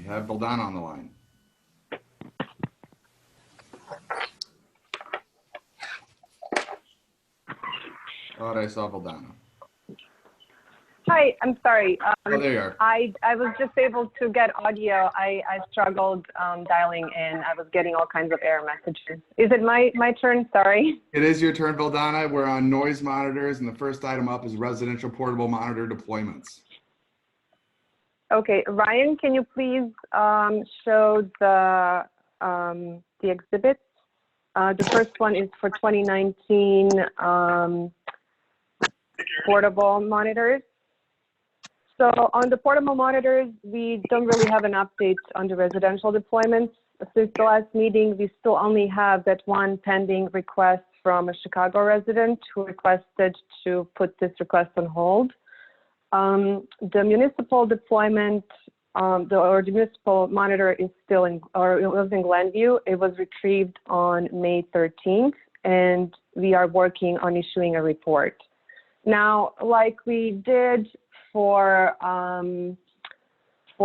have Valdana on the line. Thought I saw Valdana. Hi, I'm sorry. Oh, there you are. I was just able to get audio. I struggled dialing in. I was getting all kinds of error messages. Is it my turn? Sorry. It is your turn, Valdana. We're on noise monitors, and the first item up is residential portable monitor deployments. Okay, Ryan, can you please show the exhibits? The first one is for 2019 portable monitors. So on the portable monitors, we don't really have an update on the residential deployments. Since the last meeting, we still only have that one pending request from a Chicago resident who requested to put this request on hold. The municipal deployment, the municipal monitor is still in, or it was in Glenview. It was retrieved on May 13th, and we are working on issuing a report. Now, like we did for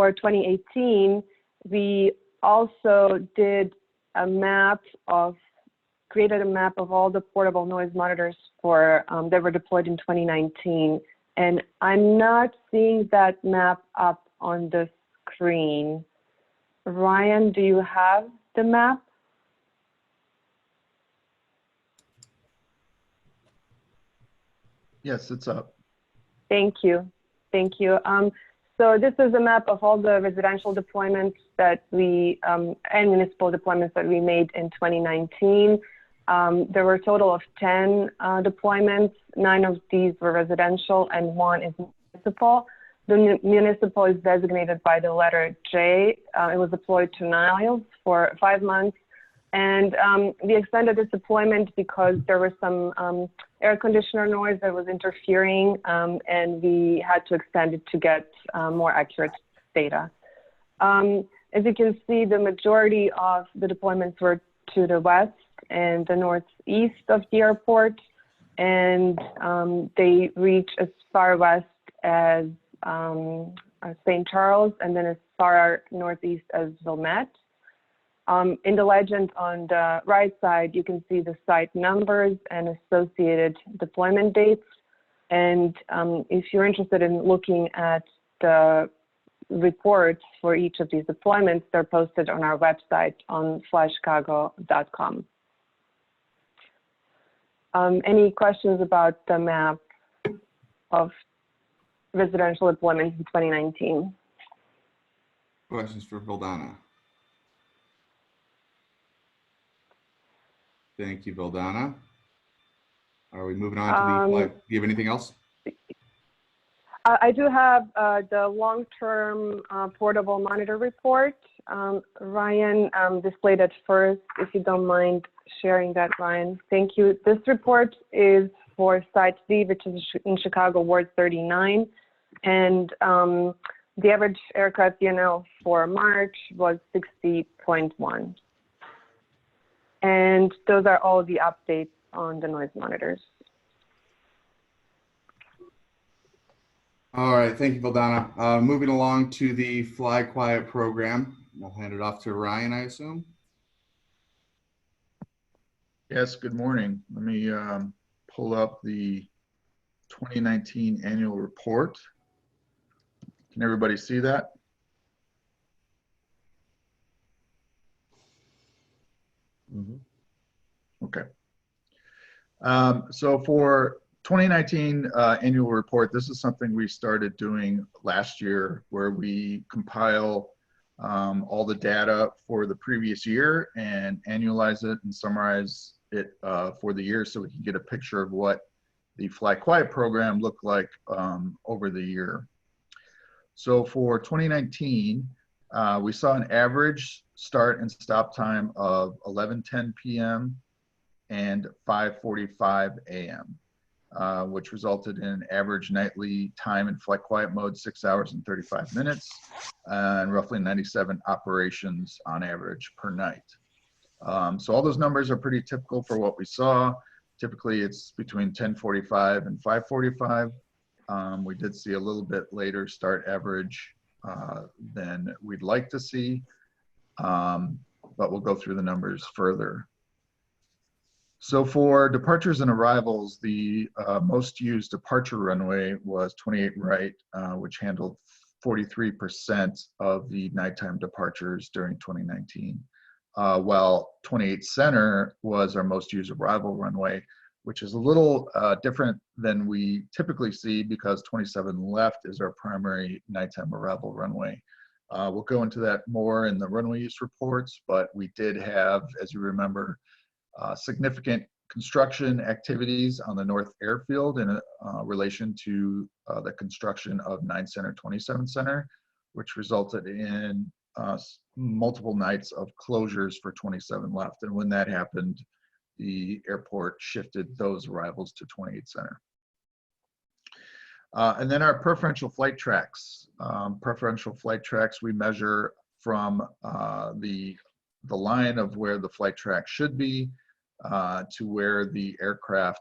2018, we also did a map of, created a map of all the portable noise monitors for that were deployed in 2019. And I'm not seeing that map up on the screen. Ryan, do you have the map? Yes, it's up. Thank you. Thank you. So this is a map of all the residential deployments that we, and municipal deployments that we made in 2019. There were a total of 10 deployments. 9 of these were residential and 1 is municipal. The municipal is designated by the letter J. It was deployed to Niles for 5 months. And we extended this deployment because there was some air conditioner noise that was interfering, and we had to extend it to get more accurate data. As you can see, the majority of the deployments were to the west and the northeast of the airport, and they reach as far west as St. Charles and then as far northeast as Wilmette. In the legend on the right side, you can see the site numbers and associated deployment dates. And if you're interested in looking at the reports for each of these deployments, they're posted on our website on flashchicago.com. Any questions about the map of residential deployments in 2019? Questions for Valdana? Thank you, Valdana. Are we moving on to the flight? Do you have anything else? I do have the long-term portable monitor report. Ryan displayed it first, if you don't mind sharing that, Ryan. Thank you. This report is for Site D, which is in Chicago, Ward 39. And the average aircraft DNL for March was 60.1. And those are all the updates on the noise monitors. All right, thank you, Valdana. Moving along to the Fly Quiet program. I'll hand it off to Ryan, I assume. Yes, good morning. Let me pull up the 2019 annual report. Can everybody see that? Mm-hmm. Okay. So for 2019 annual report, this is something we started doing last year, where we compile all the data for the previous year and annualize it and summarize it for the year, so we can get a picture of what the Fly Quiet program looked like over the year. So for 2019, we saw an average start and stop time of 11:10 p.m. and 5:45 a.m., which resulted in an average nightly time in flight quiet mode 6 hours and 35 minutes, and roughly 97 operations on average per night. So all those numbers are pretty typical for what we saw. Typically, it's between 10:45 and 5:45. We did see a little bit later start average than we'd like to see, but we'll go through the numbers further. So for departures and arrivals, the most used departure runway was 28 right, which handled 43% of the nighttime departures during 2019, while 28 center was our most used arrival runway, which is a little different than we typically see because 27 left is our primary nighttime arrival runway. We'll go into that more in the runway use reports, but we did have, as you remember, significant construction activities on the North Airfield in relation to the construction of 9 Center, 27 Center, which resulted in multiple nights of closures for 27 left. And when that happened, the airport shifted those arrivals to 28 Center. And then our preferential flight tracks. Preferential flight tracks we measure from the line of where the flight track should be to where the aircraft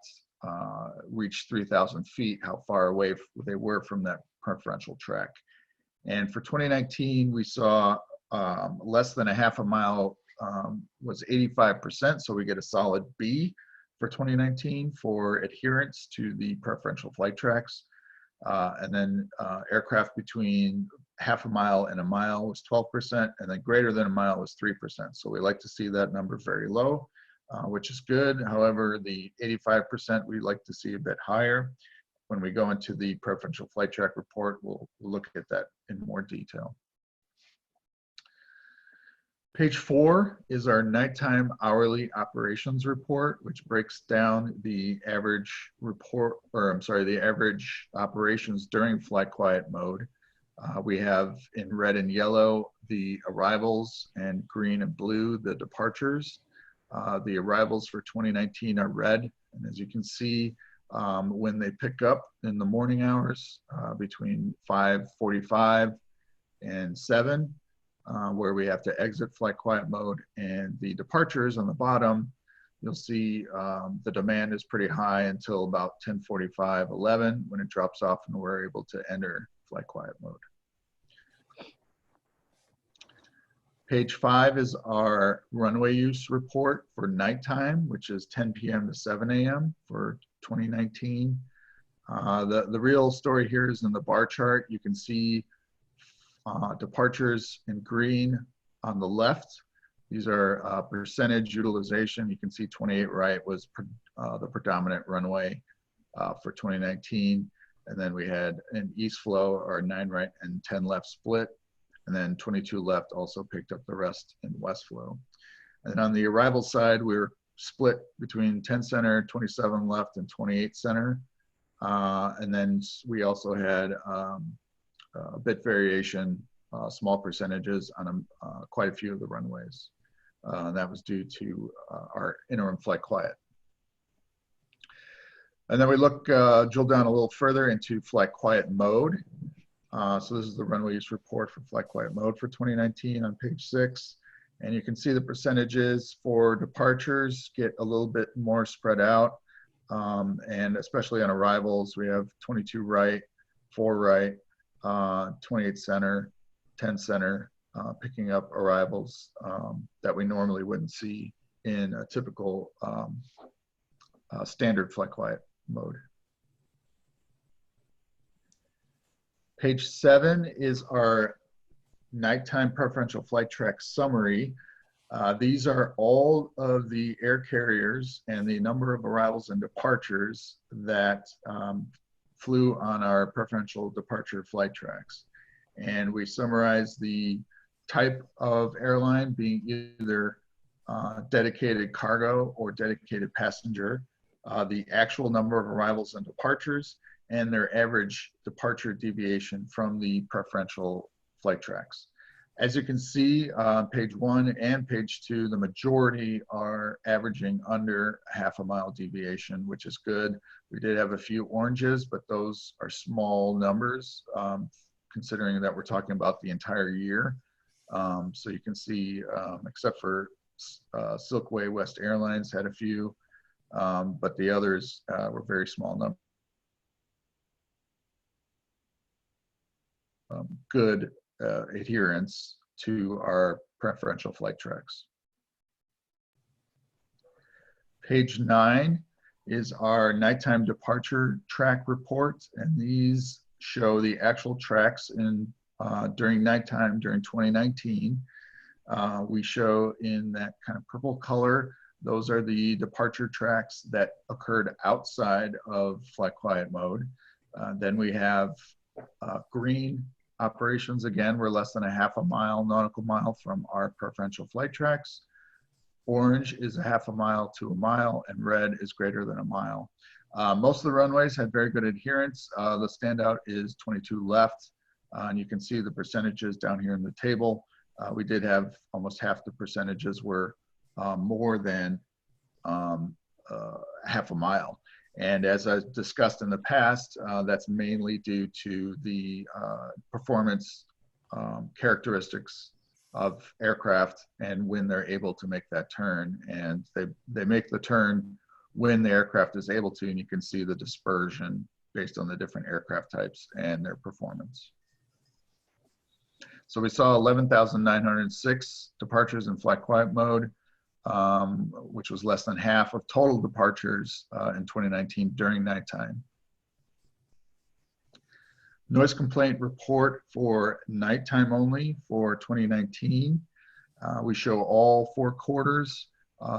reached 3,000 feet, how far away they were from that preferential track. And for 2019, we saw less than a half a mile was 85%, so we get a solid B for 2019 for adherence to the preferential flight tracks. And then aircraft between half a mile and a mile was 12%, and then greater than a mile was 3%. So we like to see that number very low, which is good. However, the 85% we like to see a bit higher. When we go into the preferential flight track report, we'll look at that in more detail. Page 4 is our nighttime hourly operations report, which breaks down the average report, or I'm sorry, the average operations during flight quiet mode. We have in red and yellow the arrivals, and green and blue the departures. The arrivals for 2019 are red, and as you can see, when they pick up in the morning hours between 5:45 and 7, where we have to exit flight quiet mode, and the departures on the bottom, you'll see the demand is pretty high until about 10:45, 11, when it drops off and we're able to enter flight quiet mode. Page 5 is our runway use report for nighttime, which is 10 p.m. to 7 a.m. for 2019. The real story here is in the bar chart. You can see departures in green on the left. These are percentage utilization. You can see 28 right was the predominant runway for 2019. And then we had an east flow, or 9 right and 10 left split. And then 22 left also picked up the rest in west flow. And on the arrival side, we were split between 10 center, 27 left, and 28 center. And then we also had a bit variation, small percentages on quite a few of the runways. That was due to our interim flight quiet. And then we look, drill down a little further into flight quiet mode. So this is the runway use report for flight quiet mode for 2019 on page 6. And you can see the percentages for departures get a little bit more spread out. And especially on arrivals, we have 22 right, 4 right, 28 center, 10 center, picking up arrivals that we normally wouldn't see in a typical standard flight quiet mode. Page 7 is our nighttime preferential flight track summary. These are all of the air carriers and the number of arrivals and departures that flew on our preferential departure flight tracks. And we summarize the type of airline being either dedicated cargo or dedicated passenger, the actual number of arrivals and departures, and their average departure deviation from the preferential flight tracks. As you can see on page 1 and page 2, the majority are averaging under half a mile deviation, which is good. We did have a few oranges, but those are small numbers, considering that we're talking about the entire year. So you can see, except for Silkway West Airlines had a few, but the others were very small numbers. Good adherence to our preferential flight tracks. Page 9 is our nighttime departure track report, and these show the actual tracks during nighttime during 2019. We show in that kind of purple color, those are the departure tracks that occurred outside of flight quiet mode. Then we have green operations. Again, we're less than a half a mile, nautical mile from our preferential flight tracks. Orange is a half a mile to a mile, and red is greater than a mile. Most of the runways had very good adherence. The standout is 22 left, and you can see the percentages down here in the table. We did have almost half the percentages were more than half a mile. And as I discussed in the past, that's mainly due to the performance characteristics of aircraft and when they're able to make that turn. And they make the turn when the aircraft is able to, and you can see the dispersion based on the different aircraft types and their performance. So we saw 11,906 departures in flight quiet mode, which was less than half of total departures in 2019 during nighttime. Noise complaint report for nighttime only for 2019. We show all 4 quarters,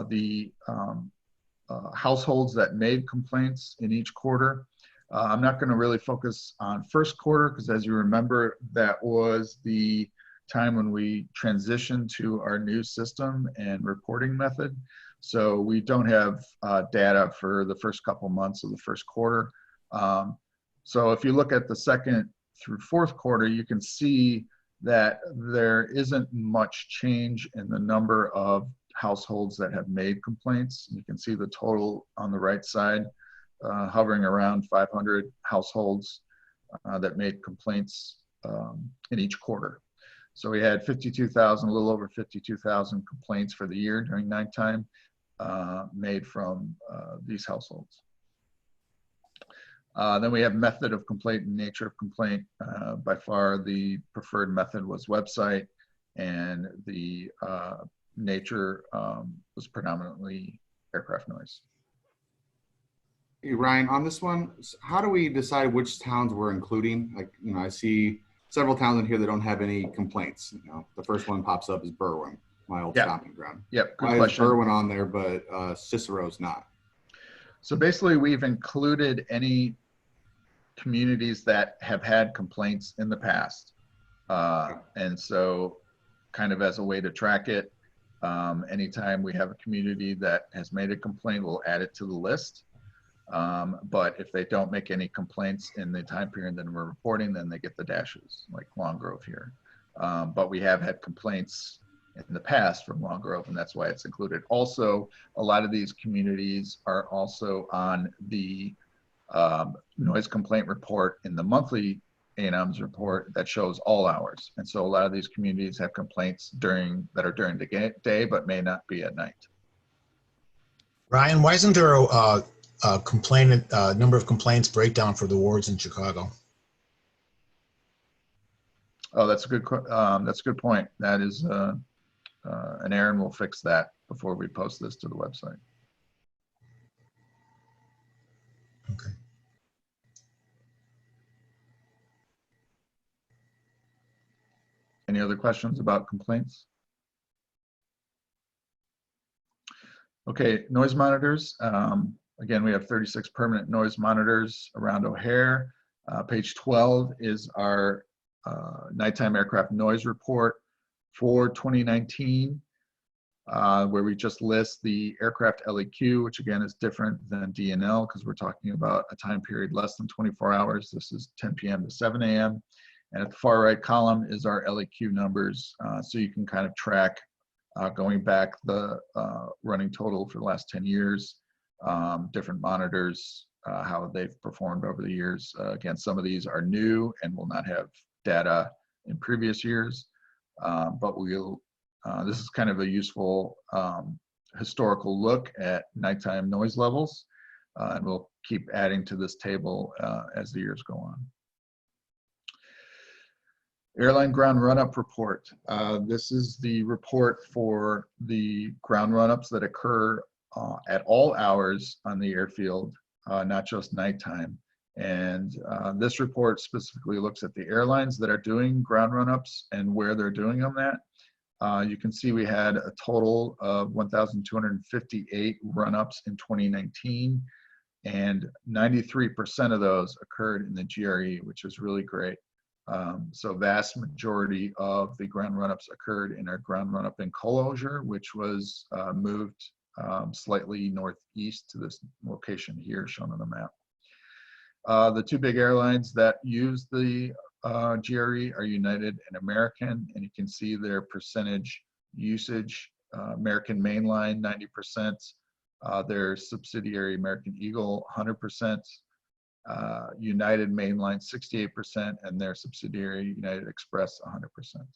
the households that made complaints in each quarter. I'm not going to really focus on first quarter because, as you remember, that was the time when we transitioned to our new system and reporting method. So we don't have data for the first couple months of the first quarter. So if you look at the second through fourth quarter, you can see that there isn't much change in the number of households that have made complaints. You can see the total on the right side, hovering around 500 households that made complaints in each quarter. So we had 52,000, a little over 52,000 complaints for the year during nighttime made from these households. Then we have method of complaint and nature of complaint. By far the preferred method was website, and the nature was predominantly aircraft noise. Hey, Ryan, on this one, how do we decide which towns we're including? Like, you know, I see several towns in here that don't have any complaints. You know, the first one pops up is Berwyn, my old stomping ground. Yep, good Why question. is Berwyn on there, but Cicero's not? So basically, we've included any communities that have had complaints in the past. And so kind of as a way to track it, anytime we have a community that has made a complaint, we'll add it to the list. But if they don't make any complaints in the time period that we're reporting, then they get the dashes, like Long Grove here. But we have had complaints in the past from Long Grove, and that's why it's included. Also, a lot of these communities are also on the noise complaint report in the monthly A&Ms report that shows all hours. And so a lot of these communities have complaints that are during the day, but may not be at night. Ryan, why isn't there a number of complaints breakdown for the wards in Chicago? Oh, that's a good point. That is an error, and we'll fix that before we post this to the website. Okay. Any other questions about complaints? Okay, noise monitors. Again, we have 36 permanent noise monitors around O'Hare. Page 12 is our nighttime aircraft noise report for 2019, where we just list the aircraft LEQ, which again is different than DNL because we're talking about a time period less than 24 hours. This is 10 p.m. to 7 a.m. And at the far right column is our LEQ numbers. So you can kind of track going back the running total for the last 10 years, different monitors, how they've performed over the years. Again, some of these are new and will not have data in previous years, but this is kind of a useful historical look at nighttime noise levels, and we'll keep adding to this table as the years go on. Airline ground run-up report. This is the report for the ground run-ups that occur at all hours on the airfield, not just nighttime. And this report specifically looks at the airlines that are doing ground run-ups and where they're doing them at. You can see we had a total of 1,258 run-ups in 2019, and 93% of those occurred in the GRE, which is really great. So vast majority of the ground run-ups occurred in our ground run-up enclosure, which was moved slightly northeast to this location here shown on the map. The two big airlines that use the GRE are United and American, and you can see their percentage usage. American Mainline, 90%. Their subsidiary American Eagle, 100%. United Mainline, 68%, and their subsidiary United Express, 100%.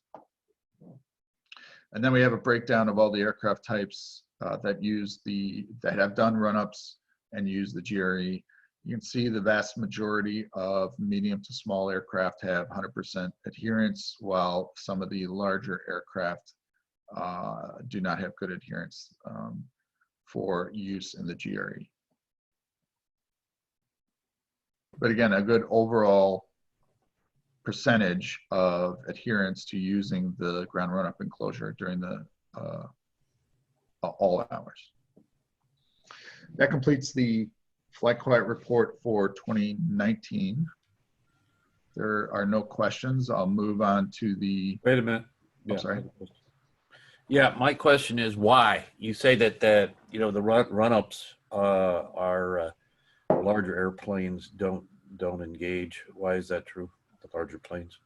And then we have a breakdown of all the aircraft types that have done run-ups and use the GRE. You can see the vast majority of medium to small aircraft have 100% adherence, while some of the larger aircraft do not have good adherence for use in the GRE. But again, a good overall percentage of adherence to using the ground run-up enclosure during the all hours. That completes the Flight Quiet report for 2019. There are no questions. I'll move on to the. Wait a minute. I'm sorry. Yeah, my question is why? You say that the run-ups are larger airplanes don't engage. Why is that true? The larger planes.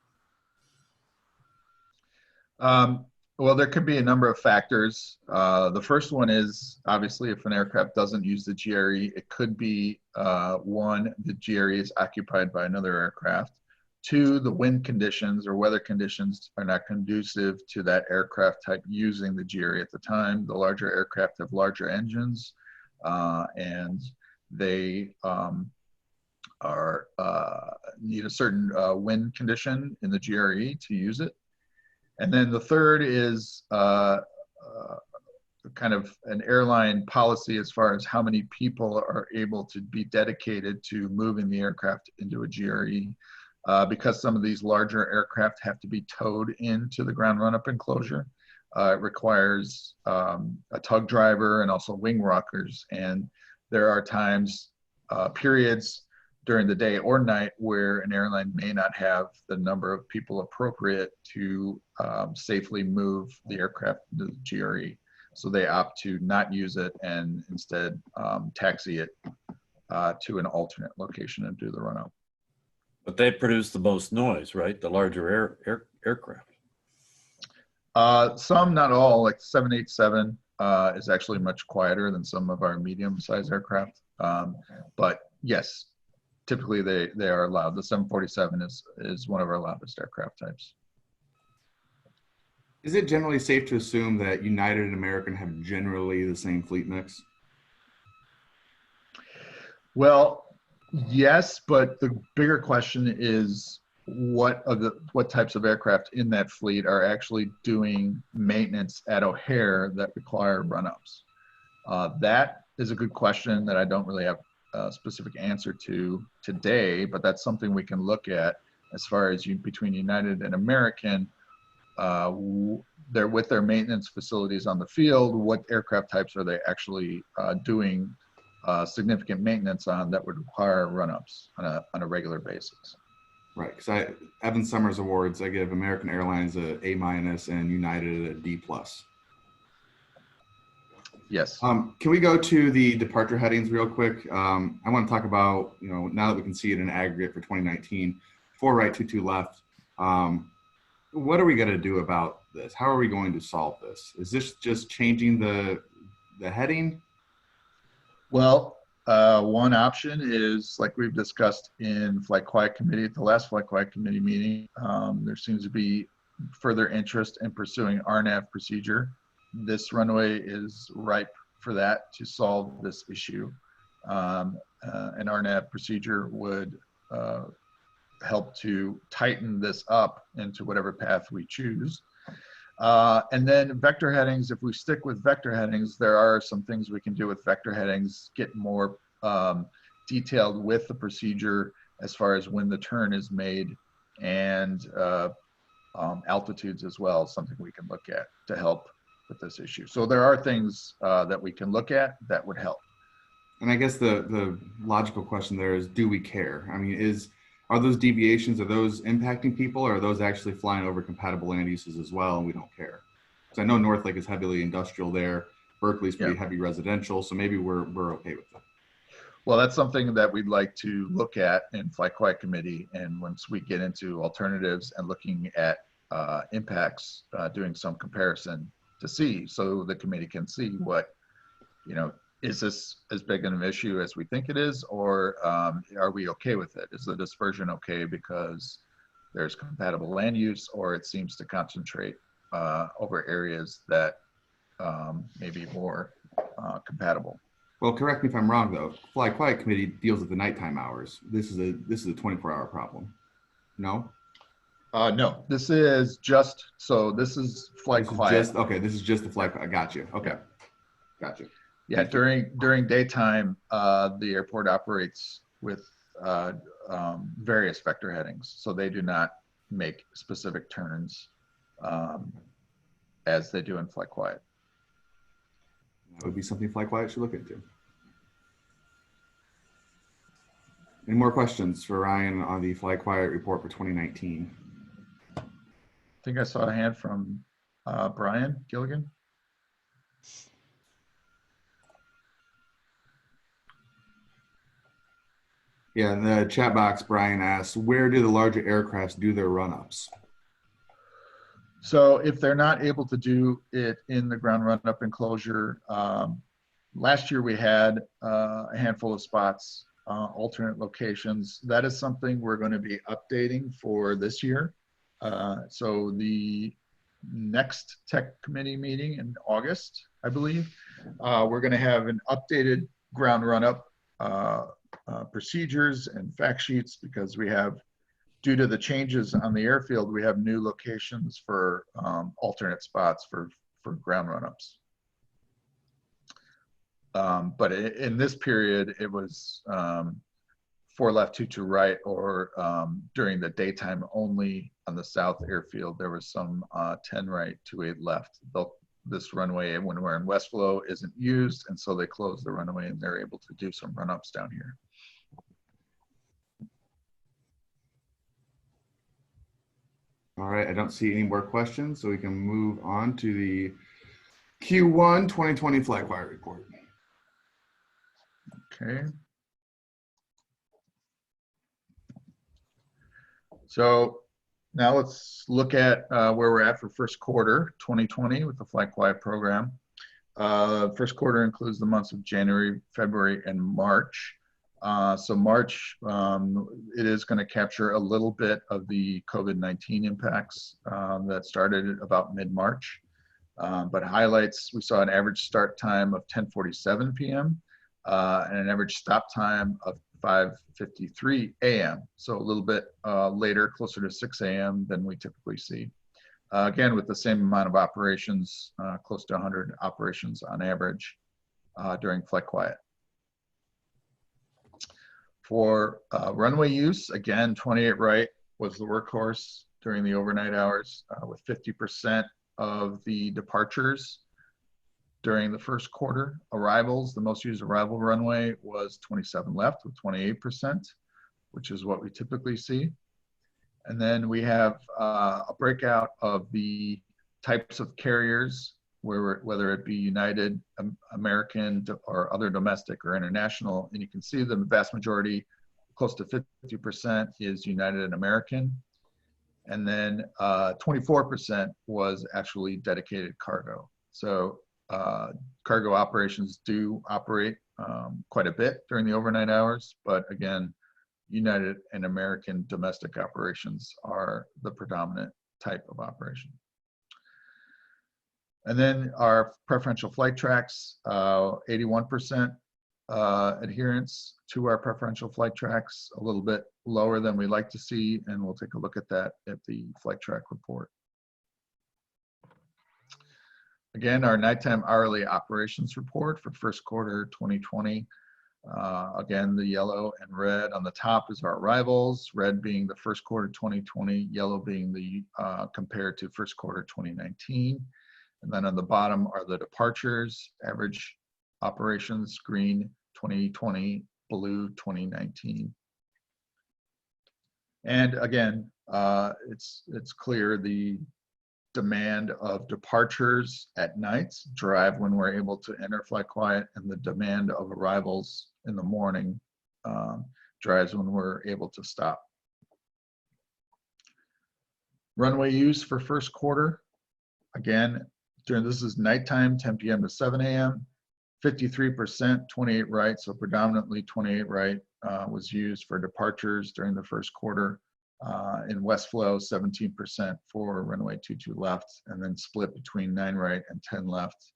Well, there could be a number of factors. The first one is obviously if an aircraft doesn't use the GRE, it could be one, the GRE is occupied by another aircraft. Two, the wind conditions or weather conditions are not conducive to that aircraft type using the GRE at the time. The larger aircraft have larger engines, and they need a certain wind condition in the GRE to use it. And then the third is kind of an airline policy as far as how many people are able to be dedicated to moving the aircraft into a GRE. Because some of these larger aircraft have to be towed into the ground run-up enclosure, it requires a tug driver and also wing rockers. And there are times, periods during the day or night where an airline may not have the number of people appropriate to safely move the aircraft into the GRE. So they opt to not use it and instead taxi it to an alternate location and do the run-up. But they produce the most noise, right? The larger aircraft. Some, not all, like 787 is actually much quieter than some of our medium-sized aircraft. But yes, typically they are loud. The 747 is one of our loudest aircraft types. Is it generally safe to assume that United and American have generally the same fleet mix? Well, yes, but the bigger question is what types of aircraft in that fleet are actually doing maintenance at O'Hare that require run-ups? That is a good question that I don't really have a specific answer to today, but that's something we can look at as far as between United and American. They're with their maintenance facilities on the field. What aircraft types are they actually doing significant maintenance on that would require run-ups on a regular basis? Right, because Evan Summers Awards, I give American Airlines a A- and United a D+. Yes. Can we go to the departure headings real quick? I want to talk about, now that we can see it in aggregate for 2019, 4 right, 2 left. What are we going to do about this? How are we going to solve this? Is this just changing the heading? Well, one option is, like we've discussed in Flight Quiet Committee at the last Flight Quiet Committee meeting, there seems to be further interest in pursuing RNAV procedure. This runway is ripe for that to solve this issue. An RNAV procedure would help to tighten this up into whatever path we choose. And then vector headings, if we stick with vector headings, there are some things we can do with vector headings, get more detailed with the procedure as far as when the turn is made, and altitudes as well, something we can look at to help with this issue. So there are things that we can look at that would help. And I guess the logical question there is, do we care? I mean, are those deviations, are those impacting people, or are those actually flying over compatible land uses as well, and we don't care? So I know North Lake is heavily industrial there. Berkeley's pretty heavy residential, so maybe we're okay with it. Well, that's something that we'd like to look at in Flight Quiet Committee, and once we get into alternatives and looking at impacts, doing some comparison to see, so the committee can see what, is this as big an issue as we think it is, or are we okay with it? Is the dispersion okay because there's compatible land use, or it seems to concentrate over areas that may be more compatible? Well, correct me if I'm wrong though. Fly Quiet Committee deals with the nighttime hours. This is a 24-hour problem. No? No, this is just, so this is Flight Quiet. Okay, this is just the Flight Quiet. I got you. Okay. Got you. Yeah, during daytime, the airport operates with various vector headings, so they do not make specific turns as they do in Flight Quiet. That would be something Flight Quiet should look into. Any more questions for Ryan on the Flight Quiet report for 2019? I think I saw a hand from Brian Gilligan. Yeah, in the chat box, Brian asks, where do the larger aircrafts do their run-ups? So if they're not able to do it in the ground run-up enclosure, last year we had a handful of spots, alternate locations. That is something we're going to be updating for this year. So the next tech committee meeting in August, I believe, we're going to have an updated ground run-up procedures and fact sheets, because we have, due to the changes on the airfield, we have new locations for alternate spots for ground run-ups. But in this period, it was 4 left, 2 right, or during the daytime only on the south airfield, there was some 10 right, 2 left. This runway, when we're in West Flow, isn't used, and so they closed the runway and they're able to do some run-ups down here. All right, I don't see any more questions, so we can move on to the Q1 2020 Flight Quiet report. Okay. So now let's look at where we're at for first quarter 2020 with the Flight Quiet program. First quarter includes the months of January, February, and March. So March, it is going to capture a little bit of the COVID-19 impacts that started about mid-March. But highlights, we saw an average start time of 10:47 p.m. And an average stop time of 5:53 a.m. So a little bit later, closer to 6 a.m. than we typically see. Again, with the same amount of operations, close to 100 operations on average during Flight Quiet. For runway use, again, 28 right was the workhorse during the overnight hours, with 50% of the departures during the first quarter. Arrivals, the most used arrival runway was 27 left with 28%, which is what we typically see. And then we have a breakout of the types of carriers, whether it be United, American, or other domestic or international. And you can see the vast majority, close to 50%, is United and American. And then 24% was actually dedicated cargo. So cargo operations do operate quite a bit during the overnight hours, but again, United and American domestic operations are the predominant type of operation. And then our preferential flight tracks, 81% adherence to our preferential flight tracks, a little bit lower than we like to see, and we'll take a look at that at the flight track report. Again, our nighttime hourly operations report for first quarter 2020. Again, the yellow and red on the top is our arrivals, red being the first quarter 2020, yellow being the compared to first quarter 2019. And then on the bottom are the departures, average operations, green 2020, blue 2019. And again, it's clear the demand of departures at nights drive when we're able to enter flight quiet, and the demand of arrivals in the morning drives when we're able to stop. Runway use for first quarter, again, this is nighttime, 10 p.m. to 7 a.m. 53%, 28 right, so predominantly 28 right was used for departures during the first quarter. In west flow, 17% for runway 22 left, and then split between 9 right and 10 left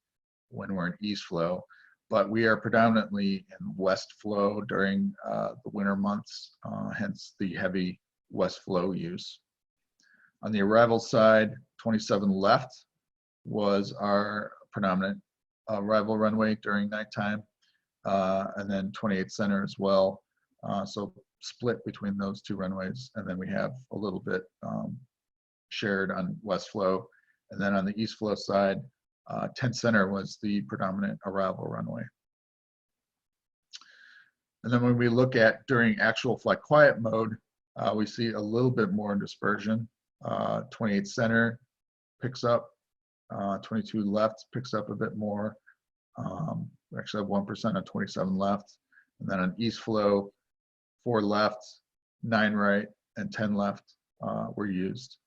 when we're in east flow. But we are predominantly in west flow during the winter months, hence the heavy west flow use. On the arrival side, 27 left was our predominant arrival runway during nighttime, and then 28 center as well. So split between those two runways, and then we have a little bit shared on west flow. And then on the east flow side, 10 center was the predominant arrival runway. And then when we look at during actual flight quiet mode, we see a little bit more dispersion. 28 center picks up, 22 left picks up a bit more. We actually have 1% on 27 left. And then on east flow, 4 left, 9 right, and 10 left were used.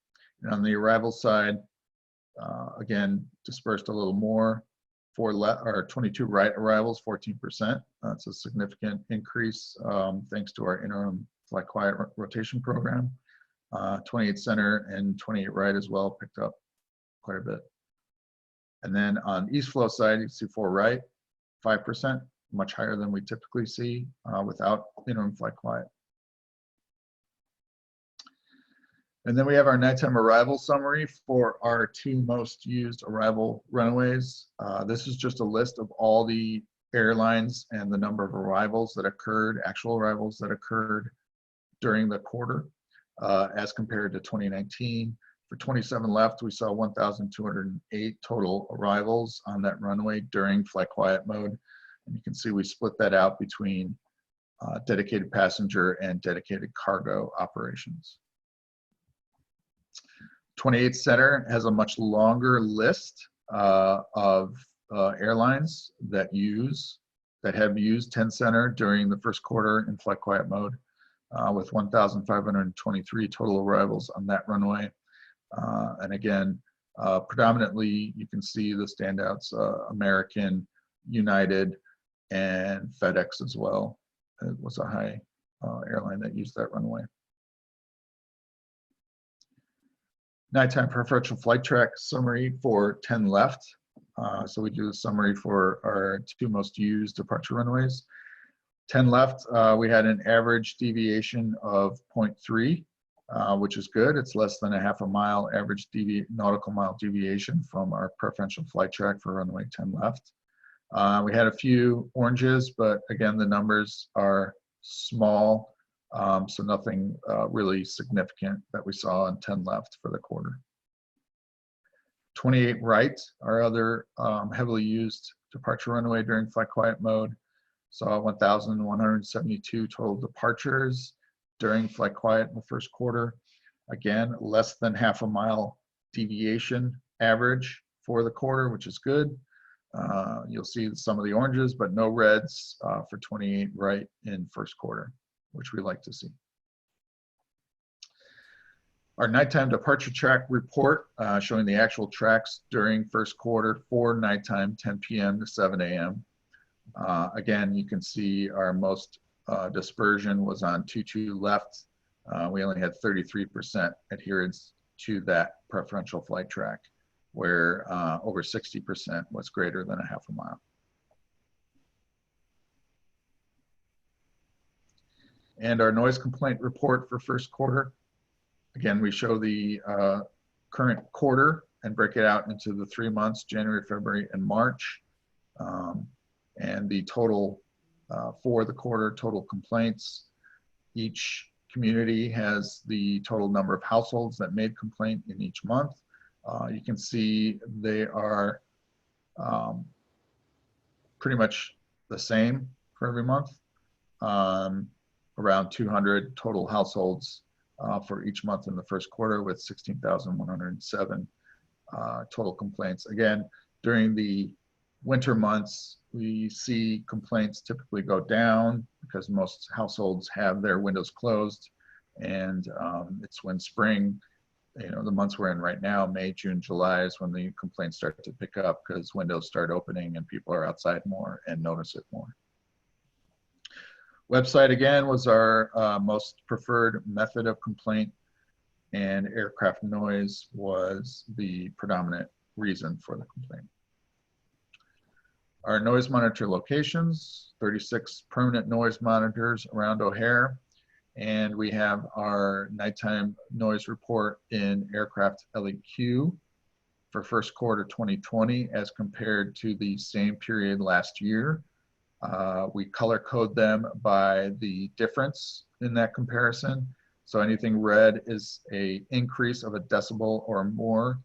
And on the arrival side, again, dispersed a little more. 4 left, or 22 right arrivals, 14%. That's a significant increase thanks to our interim flight quiet rotation program. 28 center and 28 right as well picked up quite a bit. And then on east flow side, you see 4 right, 5%. Much higher than we typically see without interim flight quiet. And then we have our nighttime arrival summary for our 2 most used arrival runways. This is just a list of all the airlines and the number of arrivals that occurred, actual arrivals that occurred during the quarter as compared to 2019. For 27 left, we saw 1,208 total arrivals on that runway during flight quiet mode. And you can see we split that out between dedicated passenger and dedicated cargo operations. 28 center has a much longer list of airlines that have used 10 center during the first quarter in flight quiet mode, with 1,523 total arrivals on that runway. And again, predominantly you can see the standouts: American, United, and FedEx as well. It was a high airline that used that runway. Nighttime preferential flight track summary for 10 left. So we do the summary for our 2 most used departure runways. 10 left, we had an average deviation of 0.3, which is good. It's less than a half a mile average nautical mile deviation from our preferential flight track for runway 10 left. We had a few oranges, but again, the numbers are small, so nothing really significant that we saw on 10 left for the quarter. 28 right, our other heavily used departure runway during flight quiet mode, saw 1,172 total departures during flight quiet in the first quarter. Again, less than half a mile deviation average for the quarter, which is good. You'll see some of the oranges, but no reds for 28 right in first quarter, which we like to see. Our nighttime departure track report showing the actual tracks during first quarter for nighttime, 10 p.m. to 7 a.m. Again, you can see our most dispersion was on 22 left. We only had 33% adherence to that preferential flight track, where over 60% was greater than a half a mile. And our noise complaint report for first quarter. Again, we show the current quarter and break it out into the 3 months, January, February, and March. And the total for the quarter, total complaints. Each community has the total number of households that made complaint in each month. You can see they are pretty much the same for every month. Around 200 total households for each month in the first quarter, with 16,107 total complaints. Again, during the winter months, we see complaints typically go down because most households have their windows closed, and it's when spring, the months we're in right now, May, June, July, is when the complaints start to pick up because windows start opening and people are outside more and notice it more. Website, again, was our most preferred method of complaint, and aircraft noise was the predominant reason for the complaint. Our noise monitor locations, 36 permanent noise monitors around O'Hare, and we have our nighttime noise report in aircraft LEQ for first quarter 2020 as compared to the same period last year. We color code them by the difference in that comparison. So anything red is a increase of a decibel or more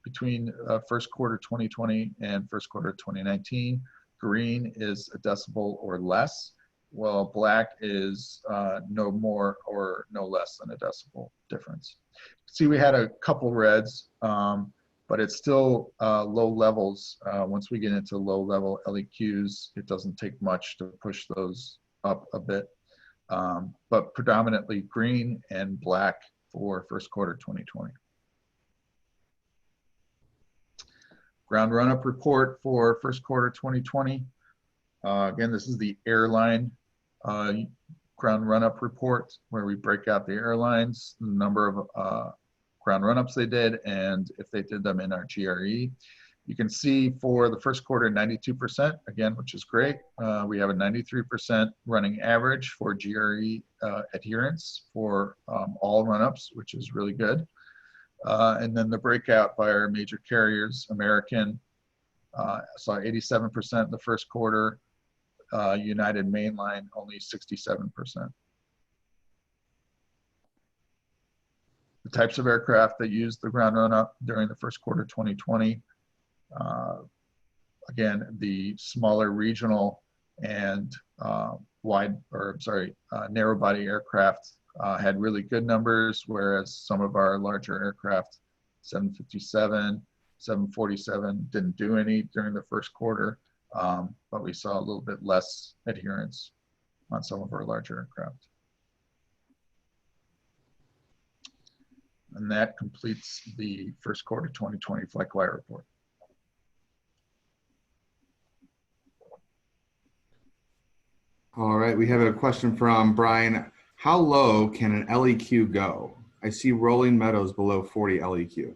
between first quarter 2020 and first quarter 2019. Green is a decibel or less, while black is no more or no less than a decibel difference. See, we had a couple reds, but it's still low levels. Once we get into low level LEQs, it doesn't take much to push those up a bit, but predominantly green and black for first quarter 2020. Ground run-up report for first quarter 2020. Again, this is the airline ground run-up report, where we break out the airlines, the number of ground run-ups they did, and if they did them in our GRE. You can see for the first quarter, 92%, again, which is great. We have a 93% running average for GRE adherence for all run-ups, which is really good. And then the breakout by our major carriers, American saw 87% in the first quarter, United Mainline only 67%. The types of aircraft that used the ground run-up during the first quarter 2020, again, the smaller regional and narrow body aircraft had really good numbers, whereas some of our larger aircraft, 757, 747, didn't do any during the first quarter, but we saw a little bit less adherence on some of our larger aircraft. And that completes the first quarter 2020 FlightWire report. All right, we have a question from Brian. How low can an LEQ go? I see rolling meadows below 40 LEQ.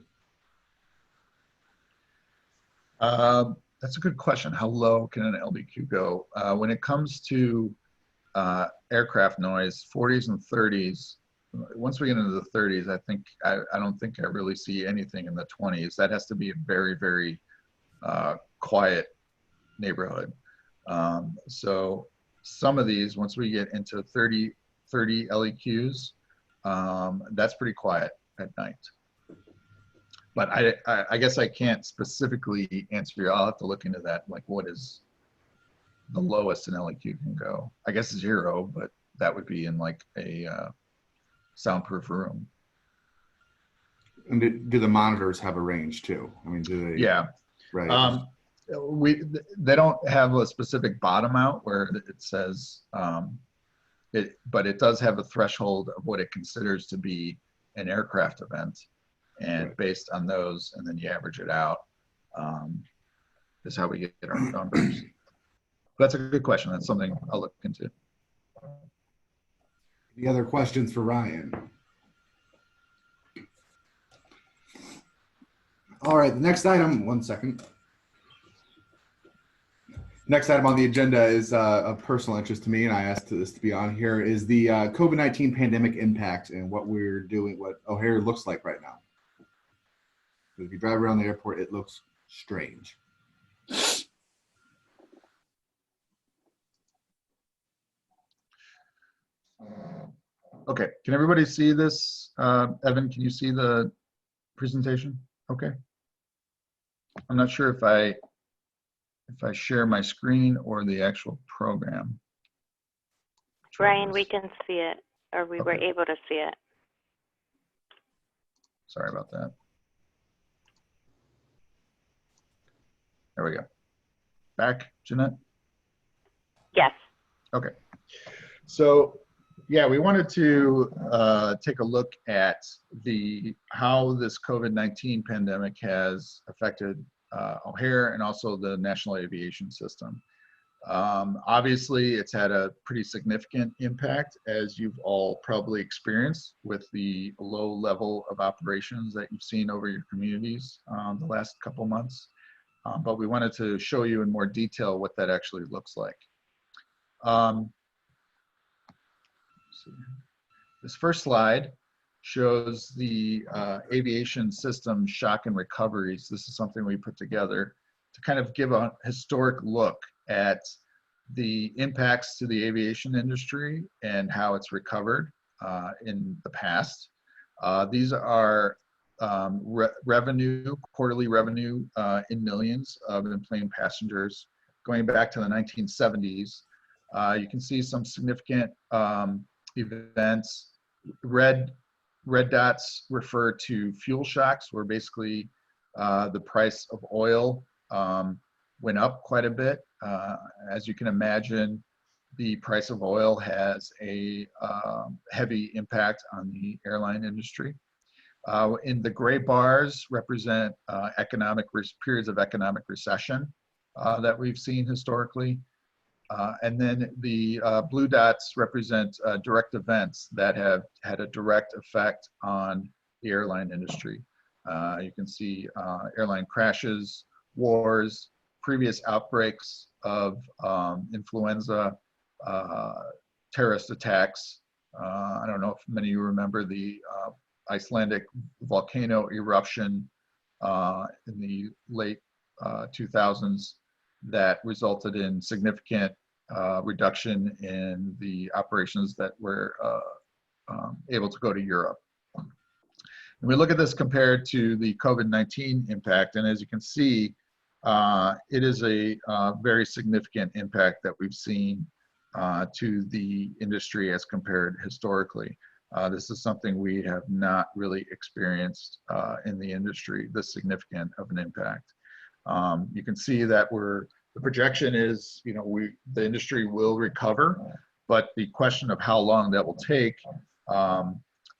That's a good question. How low can an LEQ go? When it comes to aircraft noise, 40s and 30s, once we get into the 30s, I don't think I really see anything in the 20s. That has to be a very, very quiet neighborhood. So some of these, once we get into 30 LEQs, that's pretty quiet at night. But I guess I can't specifically answer you. I'll have to look into that. Like, what is the lowest an LEQ can go? I guess 0, but that would be in like a soundproof room. And do the monitors have a range too? I mean, do they? Yeah. Right. They don't have a specific bottom out where it says but it does have a threshold of what it considers to be an aircraft event, and right. Based on those, and then you average it out, is how we get our numbers. That's a good question. That's something I'll look into. Any other questions for Ryan? All right, the next item, one second. Next item on the agenda is of personal interest to me, and I asked this to be on here, is the COVID-19 pandemic impact and what we're doing, what O'Hare looks like right now. If you drive around the airport, it looks strange. Okay, can everybody see this? Evan, can you see the presentation? Okay. I'm not sure if I share my screen or the actual program. Brian, we can see it, or we were Okay. able to see it. Sorry about that. There we go. Back, Jeanette? Yes. Okay. So, yeah, we wanted to take a look at how this COVID-19 pandemic has affected O'Hare and also the national aviation system. Obviously, it's had a pretty significant impact, as you've all probably experienced with the low level of operations that you've seen over your communities the last couple months. But we wanted to show you in more detail what that actually looks like. This first slide shows the aviation system shock and recoveries. This is something we put together to kind of give a historic look at the impacts to the aviation industry and how it's recovered in the past. These are quarterly revenue in millions of in-plane passengers going back to the 1970s. You can see some significant events. Red dots refer to fuel shocks, where basically the price of oil went up quite a bit. As you can imagine, the price of oil has a heavy impact on the airline industry. In the gray bars represent periods of economic recession that we've seen historically. And then the blue dots represent direct events that have had a direct effect on the airline industry. You can see airline crashes, wars, previous outbreaks of influenza, terrorist attacks. I don't know if many of you remember the Icelandic volcano eruption in the late 2000s that resulted in significant reduction in the operations that were able to go to Europe. And we look at this compared to the COVID-19 impact, and as you can see, it is a very significant impact that we've seen to the industry as compared historically. This is something we have not really experienced in the industry, this significant of an impact. You can see that the projection is, the industry will recover, but the question of how long that will take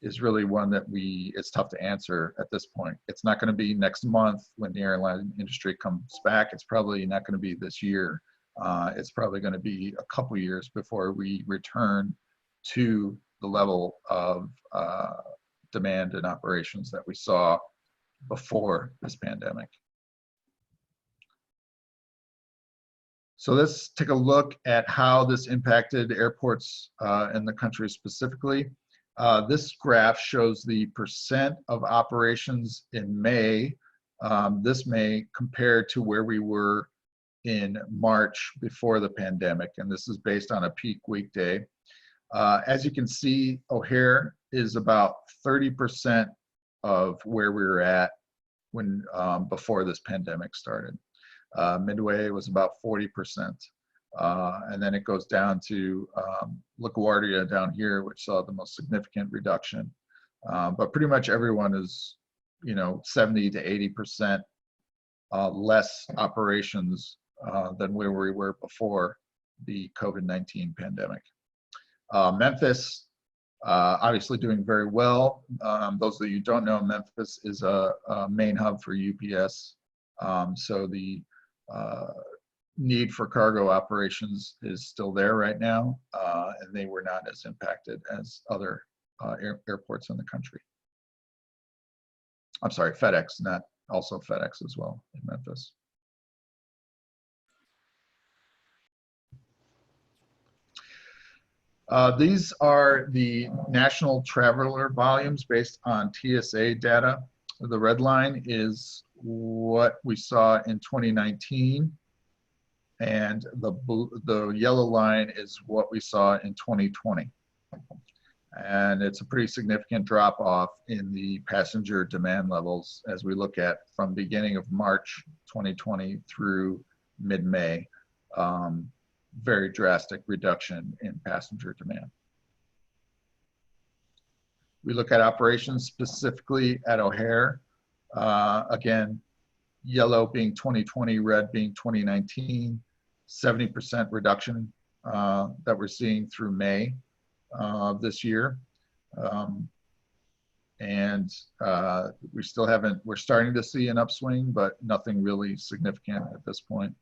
is really one that it's tough to answer at this point. It's not going to be next month when the airline industry comes back. It's probably not going to be this year. It's probably going to be a couple years before we return to the level of demand and operations that we saw before this pandemic. So let's take a look at how this impacted airports in the country specifically. This graph shows the percent of operations in May, this May, compared to where we were in March before the pandemic. And this is based on a peak weekday. As you can see, O'Hare is about 30% of where we were at when before this pandemic started. Midway was about 40%. And then it goes down to LaGuardia down here, which saw the most significant reduction. But pretty much everyone is, 70 to 80% less operations than where we were before the COVID-19 pandemic. Memphis, obviously doing very well. Those of you who don't know, Memphis is a main hub for UPS. So the need for cargo operations is still there right now, and they were not as impacted as other airports in the country. I'm sorry, FedEx, not also FedEx as well in Memphis. These are the national traveler volumes based on TSA data. The red line is what we saw in 2019, and the yellow line is what we saw in 2020. And it's a pretty significant drop off in the passenger demand levels as we look at from beginning of March 2020 through mid-May. Very drastic reduction in passenger demand. We look at operations specifically at O'Hare. Again, yellow being 2020, red being 2019, 70% reduction that we're seeing through May of this year. We still haven't, we're starting to see an upswing, but nothing really significant at this point.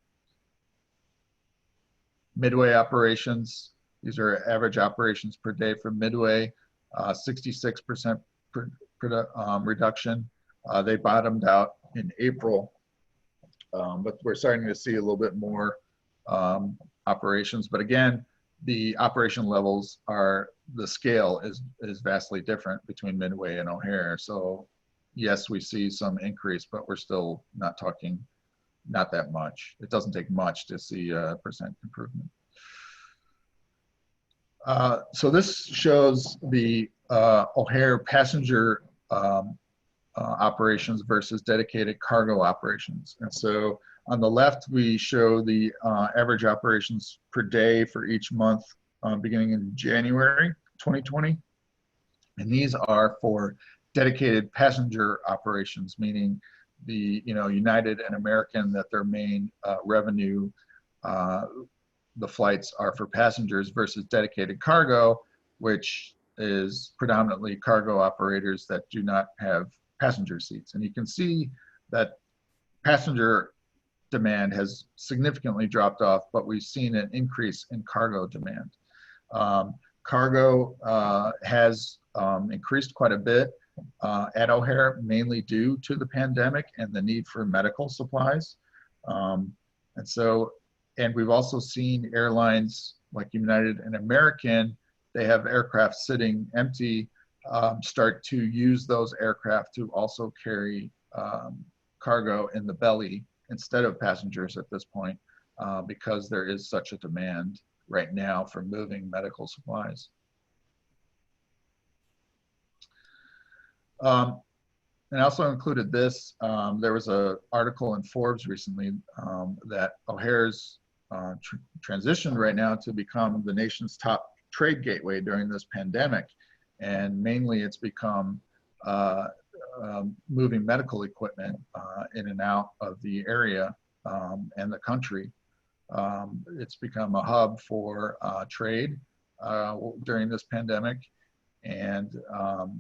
Midway operations, these are average operations per day for Midway, 66% reduction. They bottomed out in April, but we're starting to see a little bit more operations. But again, the operation levels are, the scale is vastly different between Midway and O'Hare. So yes, we see some increase, but we're still not talking, not that much. It doesn't take much to see a percent improvement. So this shows the O'Hare passenger operations versus dedicated cargo operations. And so on the left, we show the average operations per day for each month beginning in January 2020. And these are for dedicated passenger operations, meaning the United and American, that their main revenue, the flights are for passengers, versus dedicated cargo, which is predominantly cargo operators that do not have passenger seats. And you can see that passenger demand has significantly dropped off, but we've seen an increase in cargo demand. Cargo has increased quite a bit at O'Hare, mainly due to the pandemic and the need for medical supplies. And we've also seen airlines like United and American, they have aircraft sitting empty, start to use those aircraft to also carry cargo in the belly instead of passengers at this point, because there is such a demand right now for moving medical supplies. And I also included this. There was an article in Forbes recently that O'Hare's transitioned right now to become the nation's top trade gateway during this pandemic. And mainly it's become moving medical equipment in and out of the area and the country. It's become a hub for trade during this pandemic. And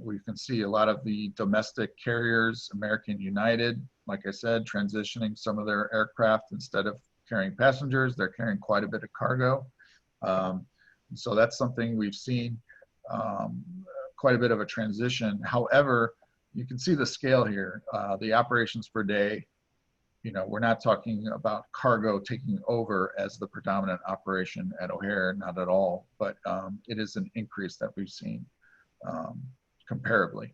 we can see a lot of the domestic carriers, American, United, like I said, transitioning some of their aircraft, instead of carrying passengers, they're carrying quite a bit of cargo. So that's something we've seen, quite a bit of a transition. However, you can see the scale here, the operations per day. We're not talking about cargo taking over as the predominant operation at O'Hare, not at all, but it is an increase that we've seen comparably.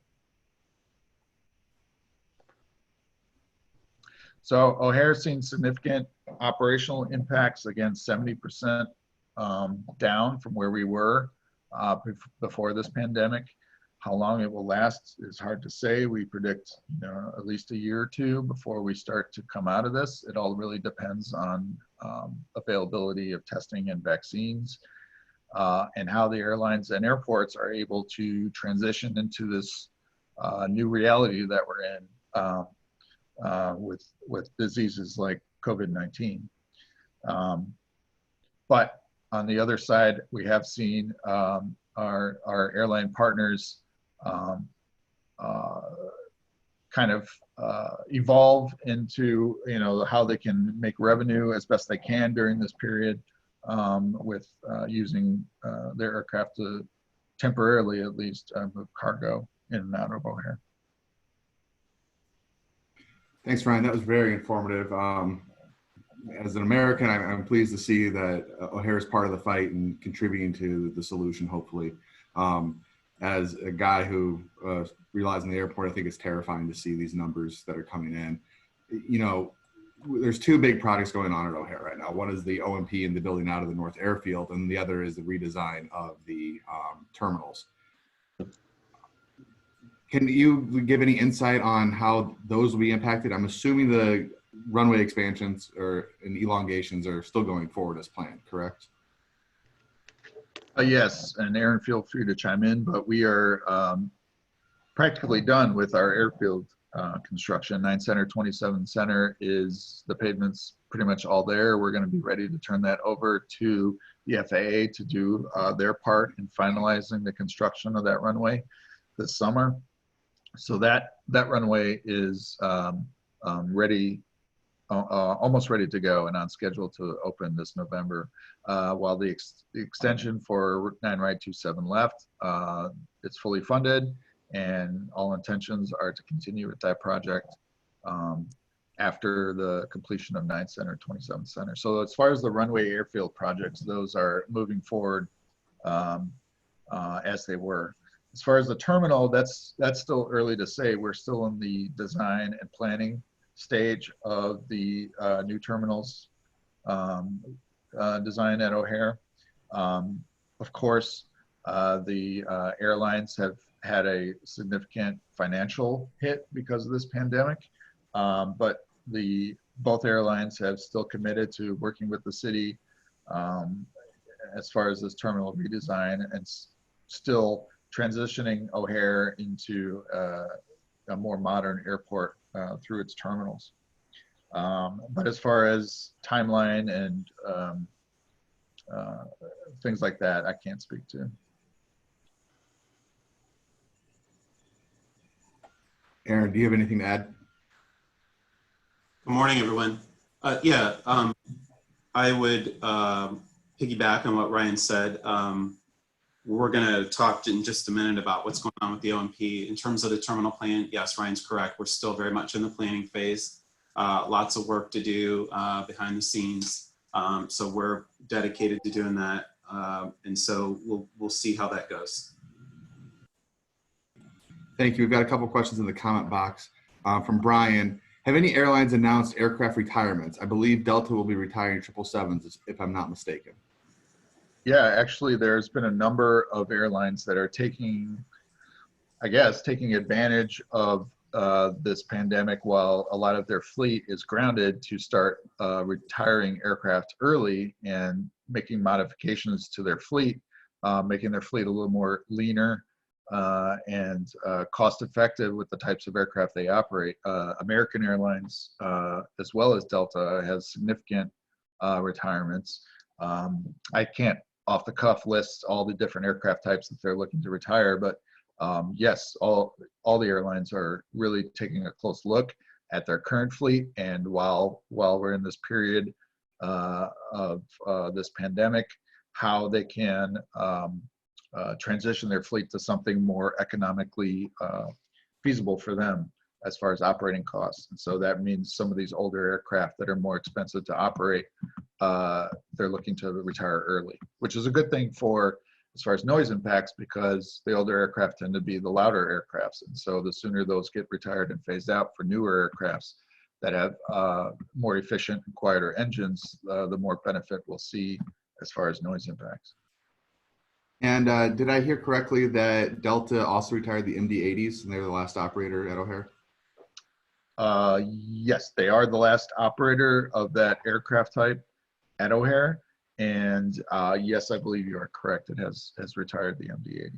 So O'Hare's seen significant operational impacts, again, 70% down from where we were before this pandemic. How long it will last is hard to say. We predict at least a year or two before we start to come out of this. It all really depends on availability of testing and vaccines, and how the airlines and airports are able to transition into this new reality that we're in with diseases like COVID-19. But on the other side, we have seen our airline partners kind of evolve into how they can make revenue as best they can during this period, with using their aircraft to temporarily at least move cargo in and out of O'Hare. Thanks, Ryan. That was very informative. as an American, I'm pleased to see that O'Hare is part of the fight and contributing to the solution, hopefully. As a guy who relies on the airport, I think it's terrifying to see these numbers that are coming in. You know, there's two big projects going on at O'Hare right now. One is the OMP and the building out of the North Airfield, and the other is the redesign of the terminals. Can you give any insight on how those will be impacted? I'm assuming the runway expansions and elongations are still going forward as planned, correct? Yes, and Aaron, feel free to chime in, but we are practically done with our airfield construction. 9 Center, 27 Center is the pavement's pretty much all there. We're going to be ready to turn that over to the FAA to do their part in finalizing the construction of that runway this summer. So that runway is ready, almost ready to go and on schedule to open this November. While the extension for Route 9 Ride 27 left, it's fully funded, and all intentions are to continue with that project after the completion of 9 Center, 27 Center. So as far as the runway airfield projects, those are moving forward as they were. As far as the terminal, that's still early to say. We're still in the design and planning stage of the new terminals design at O'Hare. Of course, the airlines have had a significant financial hit because of this pandemic, but both airlines have still committed to working with the city as far as this terminal redesign and still transitioning O'Hare into a more modern airport through its terminals. But as far as timeline and things like that, I can't speak to. Aaron, do you have anything to add? Good morning, everyone. I would piggyback on what Ryan said. We're going to talk in just a minute about what's going on with the OMP. In terms of the terminal plan, yes, Ryan's correct. We're still very much in the planning phase. Lots of work to do behind the scenes. So we're dedicated to doing that. And so we'll see how that goes. Thank you. We've got a couple questions in the comment box from Brian. Have any airlines announced aircraft retirements? I believe Delta will be retiring 777s, if I'm not mistaken. Yeah, actually, there's been a number of airlines that are taking advantage of this pandemic while a lot of their fleet is grounded to start retiring aircraft early and making modifications to their fleet, making their fleet a little more leaner and cost effective with the types of aircraft they operate. American Airlines, as well as Delta, has significant retirements. I can't off the cuff list all the different aircraft types that they're looking to retire, but yes, all the airlines are really taking a close look at their current fleet, and while we're in this period of this pandemic, how they can transition their fleet to something more economically feasible for them as far as operating costs. And so that means some of these older aircraft that are more expensive to operate, they're looking to retire early, which is a good thing for as far as noise impacts, because the older aircraft tend to be the louder aircrafts. And so the sooner those get retired and phased out for newer aircrafts that have more efficient and quieter engines, the more benefit we'll see as far as noise impacts. And did I hear correctly that Delta also retired the MD-80s and they're the last operator at O'Hare? Yes, they are the last operator of that aircraft type at O'Hare. And yes, I believe you are correct. It has retired the MD-80.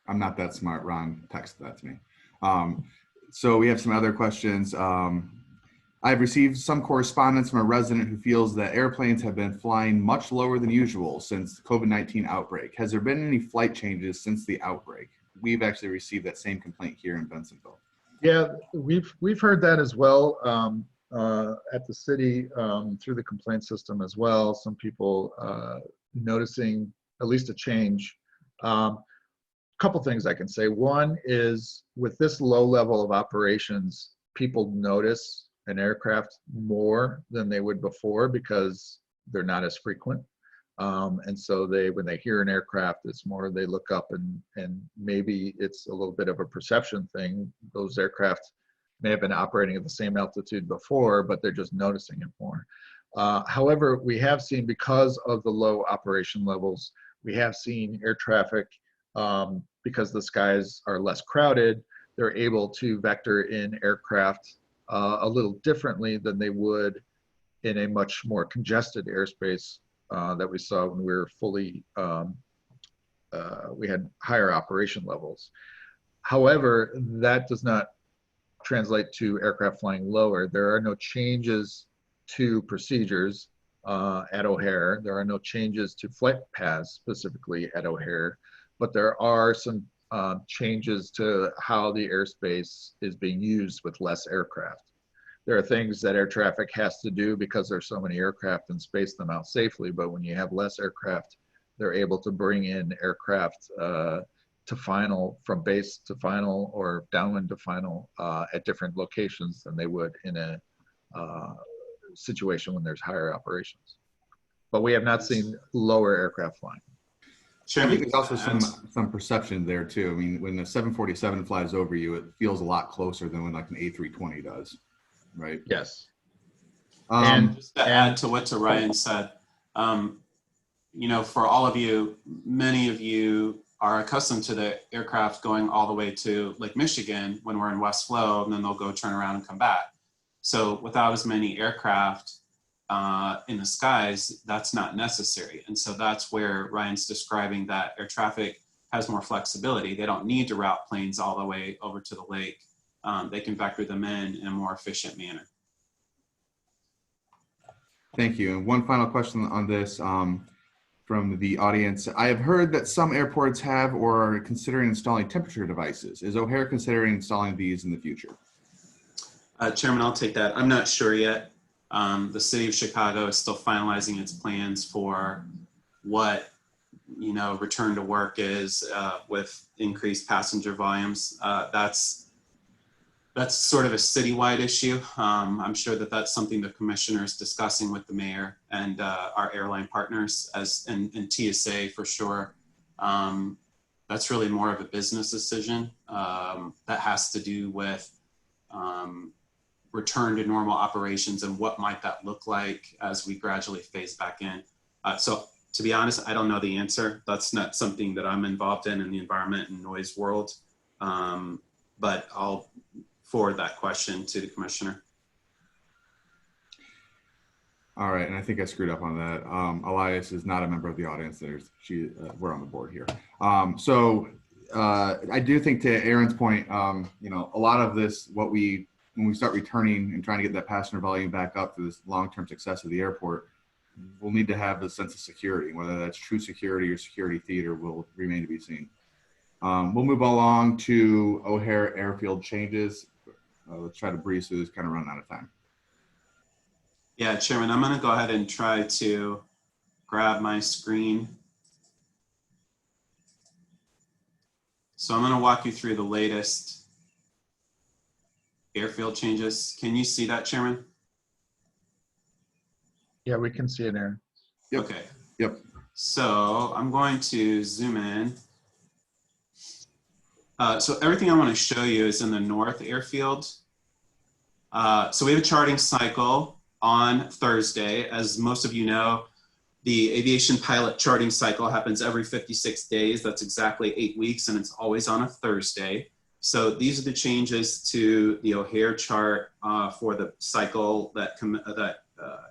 I'm not that smart. Ron texted that to me. So we have some other questions. I've received some correspondence from a resident who feels that airplanes have been flying much lower than usual since the COVID-19 outbreak. Has there been any flight changes since the outbreak? We've actually received that same complaint here in Bensenville. Yeah, we've heard that as well at the city through the complaint system as well. Some people noticing at least a change. Couple things I can say. One is with this low level of operations, people notice an aircraft more than they would before because they're not as frequent. And so when they hear an aircraft, it's more they look up and maybe it's a little bit of a perception thing. Those aircraft may have been operating at the same altitude before, but they're just noticing it more. However, we have seen, because of the low operation levels, we have seen air traffic, because the skies are less crowded, they're able to vector in aircraft a little differently than they would in a much more congested airspace that we saw when we were fully, we had higher operation levels. However, that does not translate to aircraft flying lower. There are no changes to procedures at O'Hare. There are no changes to flight paths specifically at O'Hare, but there are some changes to how the airspace is being used with less aircraft. There are things that air traffic has to do because there's so many aircraft and space them out safely, but when you have less aircraft, they're able to bring in aircraft to final, from base to final or downwind to final at different locations than they would in a situation when there's higher operations. But we have not seen lower aircraft flying. I think there's also some perception there too. I mean, when the 747 flies over you, it feels a lot closer than when like an A320 does, right? Yes. And just to add to what Ryan said, you know, for all of you, many of you are accustomed to the aircraft going all the way to Lake Michigan when we're in West Flow, and then they'll go turn around and come back. So without as many aircraft in the skies, that's not necessary. And so that's where Ryan's describing that air traffic has more flexibility. They don't need to route planes all the way over to the lake. They can vector them in a more efficient manner. Thank you. And one final question on this from the audience. I have heard that some airports have or are considering installing temperature devices. Is O'Hare considering installing these in the future? Chairman, I'll take that. I'm not sure yet. The city of Chicago is still finalizing its plans for what, you know, return to work is with increased passenger volumes. That's sort of a citywide issue. I'm sure that that's something the commissioner is discussing with the mayor and our airline partners and TSA for sure. That's really more of a business decision that has to do with return to normal operations and what might that look like as we gradually phase back in. So to be honest, I don't know the answer. That's not something that I'm involved in the environment and noise world. But I'll forward that question to the commissioner. All right, and I think I screwed up on that. Elias is not a member of the audience. We're on the board here. So I do think, to Aaron's point, you know, a lot of this, when we start returning and trying to get that passenger volume back up to this long-term success of the airport, we'll need to have a sense of security. Whether that's true security or security theater will remain to be seen. We'll move along to O'Hare airfield changes. Let's try to breeze through this, kind of run out of time. Yeah, Chairman, I'm going to go ahead and try to grab my screen. So I'm going to walk you through the latest airfield changes. Can you see that, Chairman? Yeah, we can see it, Aaron. Yep. Okay. Yep. So I'm going to zoom in. So everything I want to show you is in the north airfield. So we have a charting cycle on Thursday. As most of you know, the aviation pilot charting cycle happens every 56 days. That's exactly 8 weeks, and it's always on a Thursday. So these are the changes to the O'Hare chart for the cycle that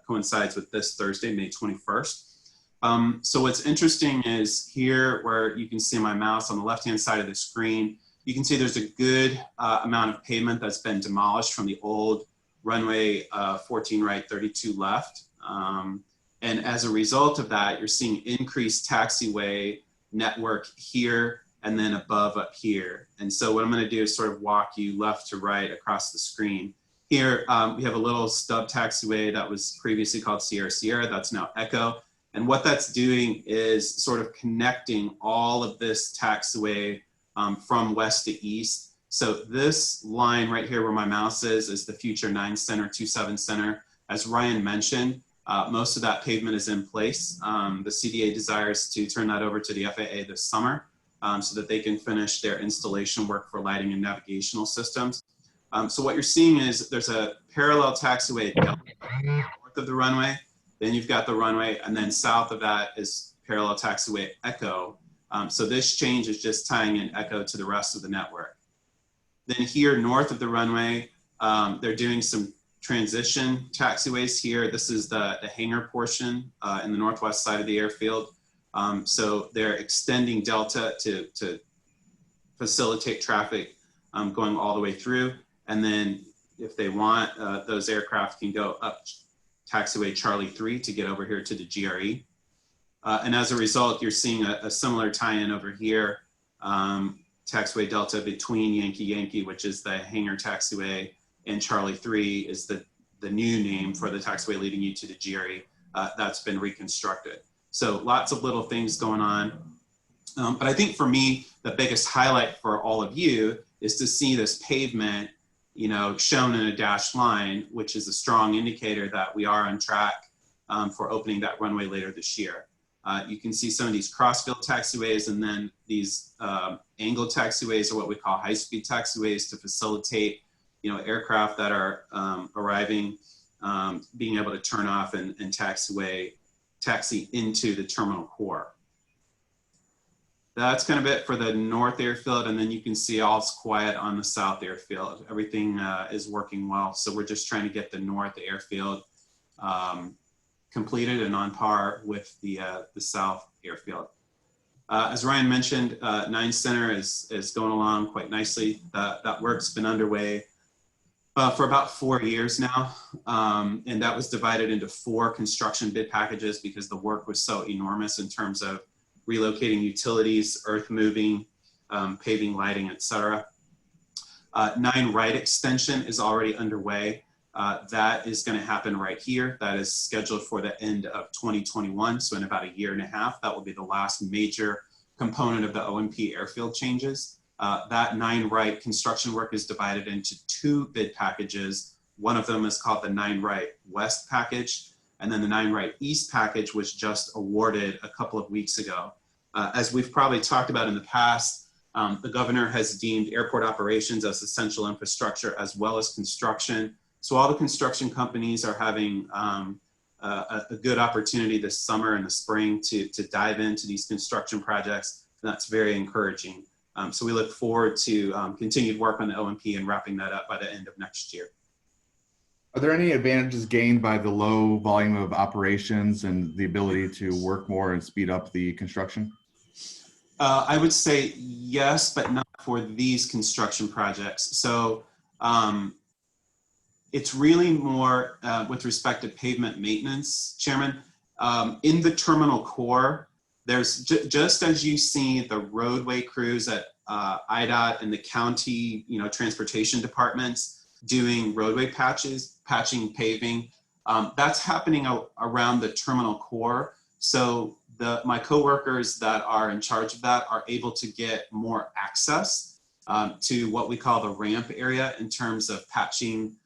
coincides with this Thursday, May 21st. So what's interesting is here where you can see my mouse on the left-hand side of the screen, you can see there's a good amount of pavement that's been demolished from the old runway 14 right, 32 left. And as a result of that, you're seeing increased taxiway network here and then above up here. And so what I'm going to do is sort of walk you left to right across the screen. Here, we have a little stub taxiway that was previously called Sierra Sierra. That's now Echo. And what that's doing is sort of connecting all of this taxiway from west to east So this line right here where my mouse is the future 9 center, 27 center. As Ryan mentioned, most of that pavement is in place. The CDA desires to turn that over to the FAA this summer so that they can finish their installation work for lighting and navigational systems. So what you're seeing is there's a parallel taxiway north of the runway, then you've got the runway, and then south of that is parallel taxiway Echo. So this change is just tying in Echo to the rest of the network. Then here north of the runway, they're doing some transition taxiways here. This is the hangar portion in the northwest side of the airfield. So they're extending Delta to facilitate traffic going all the way through. And then if they want, those aircraft can go up taxiway Charlie 3 to get over here to the GRE. And as a result, you're seeing a similar tie-in over here, taxiway Delta between Yankee, which is the hangar taxiway, and Charlie 3 is the new name for the taxiway leading you to the GRE. That's been reconstructed. So lots of little things going on. But I think for me, the biggest highlight for all of you is to see this pavement, you know, shown in a dashed line, which is a strong indicator that we are on track for opening that runway later this year. You can see some of these crossfield taxiways, and then these angled taxiways are what we call high-speed taxiways to facilitate, you know, aircraft that are arriving, being able to turn off and taxi into the terminal core. That's kind of it for the north airfield, and then you can see all's quiet on the south airfield. Everything is working well, so we're just trying to get the north airfield completed and on par with the south airfield. As Ryan mentioned, 9 Center is going along quite nicely. That work's been underway for about 4 years now, and that was divided into 4 construction bid packages because the work was so enormous in terms of relocating utilities, earth moving, paving, lighting, etc. 9 right extension is already underway. That is going to happen right here. That is scheduled for the end of 2021. So in about a year and a half, that will be the last major component of the OMP airfield changes. That 9 right construction work is divided into 2 bid packages. One of them is called the 9 right west package. And then the 9 right east package was just awarded a couple of weeks ago. As we've probably talked about in the past, the governor has deemed airport operations as essential infrastructure as well as construction. So all the construction companies are having a good opportunity this summer and the spring to dive into these construction projects. And that's very encouraging. So we look forward to continued work on the OMP and wrapping that up by the end of next year. Are there any advantages gained by the low volume of operations and the ability to work more and speed up the construction? I would say yes, but not for these construction projects. So it's really more with respect to pavement maintenance, Chairman. In the terminal core, there's just as you see the roadway crews at IDOT and the county, you know, transportation departments doing roadway patching, paving. That's happening around the terminal core. So my coworkers that are in charge of that are able to get more access to what we call the ramp area in terms of patching